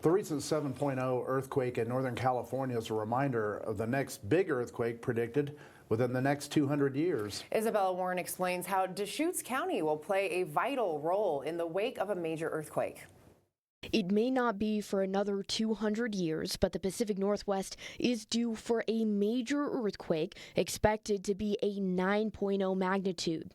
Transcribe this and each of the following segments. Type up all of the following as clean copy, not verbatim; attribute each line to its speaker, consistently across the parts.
Speaker 1: The recent 7.0 earthquake in Northern California is a reminder of the next big earthquake predicted within the next 200 years.
Speaker 2: Isabella Warren explains how Deschutes County will play a vital role in the wake of a major earthquake.
Speaker 3: It may not be for another 200 years, but the Pacific Northwest is due for a major earthquake expected to be a 9.0 magnitude.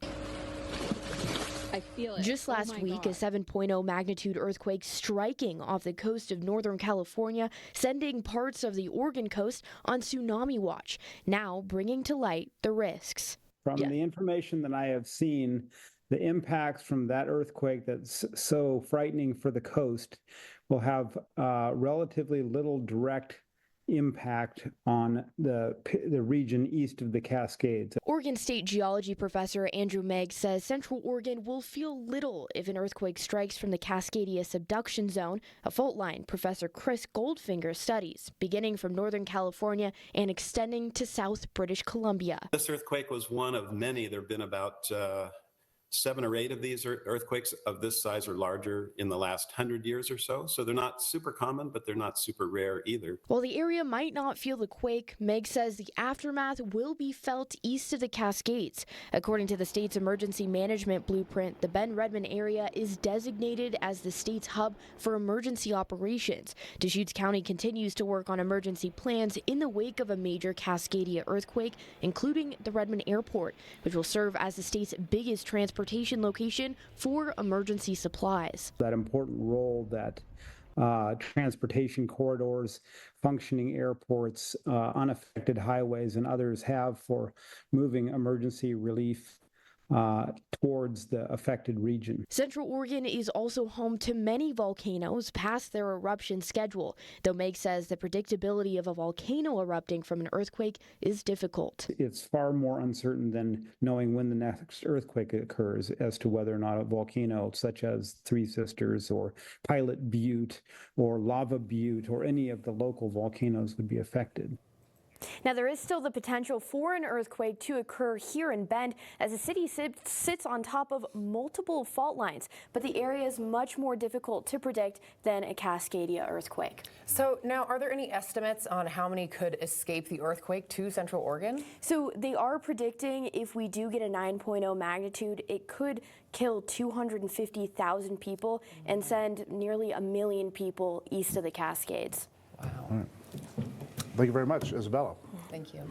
Speaker 4: I feel it.
Speaker 3: Just last week, a 7.0 magnitude earthquake striking off the coast of Northern California, sending parts of the Oregon coast on tsunami watch, now bringing to light the risks.
Speaker 5: From the information that I have seen, the impacts from that earthquake that's so frightening for the coast will have relatively little direct impact on the region east of the Cascades.
Speaker 3: Oregon State geology professor Andrew Meggs says Central Oregon will feel little if an earthquake strikes from the Cascadia subduction zone, a fault line Professor Chris Goldfinger studies, beginning from Northern California and extending to South British Columbia.
Speaker 6: This earthquake was one of many. There have been about 7 or 8 of these earthquakes of this size or larger in the last 100 years or so. So they're not super common, but they're not super rare either.
Speaker 3: While the area might not feel the quake, Meg says the aftermath will be felt east of the Cascades. According to the state's emergency management blueprint, the Ben Redmond area is designated as the state's hub for emergency operations. Deschutes County continues to work on emergency plans in the wake of a major Cascadia earthquake, including the Redmond Airport, which will serve as the state's biggest transportation location for emergency supplies.
Speaker 5: That important role that transportation corridors, functioning airports, unaffected highways, and others have for moving emergency relief towards the affected region.
Speaker 3: Central Oregon is also home to many volcanoes past their eruption schedule, though Meg says the predictability of a volcano erupting from an earthquake is difficult.
Speaker 5: It's far more uncertain than knowing when the next earthquake occurs as to whether or not a volcano such as Three Sisters or Pilot Butte or Lava Butte or any of the local volcanoes would be affected.
Speaker 3: Now, there is still the potential for an earthquake to occur here in Bend as the city sits on top of multiple fault lines, but the area is much more difficult to predict than a Cascadia earthquake.
Speaker 2: So now, are there any estimates on how many could escape the earthquake to Central Oregon?
Speaker 3: So they are predicting if we do get a 9.0 magnitude, it could kill 250,000 people and send nearly 1 million people east of the Cascades.
Speaker 2: Wow.
Speaker 1: Thank you very much, Isabella.
Speaker 2: Thank you.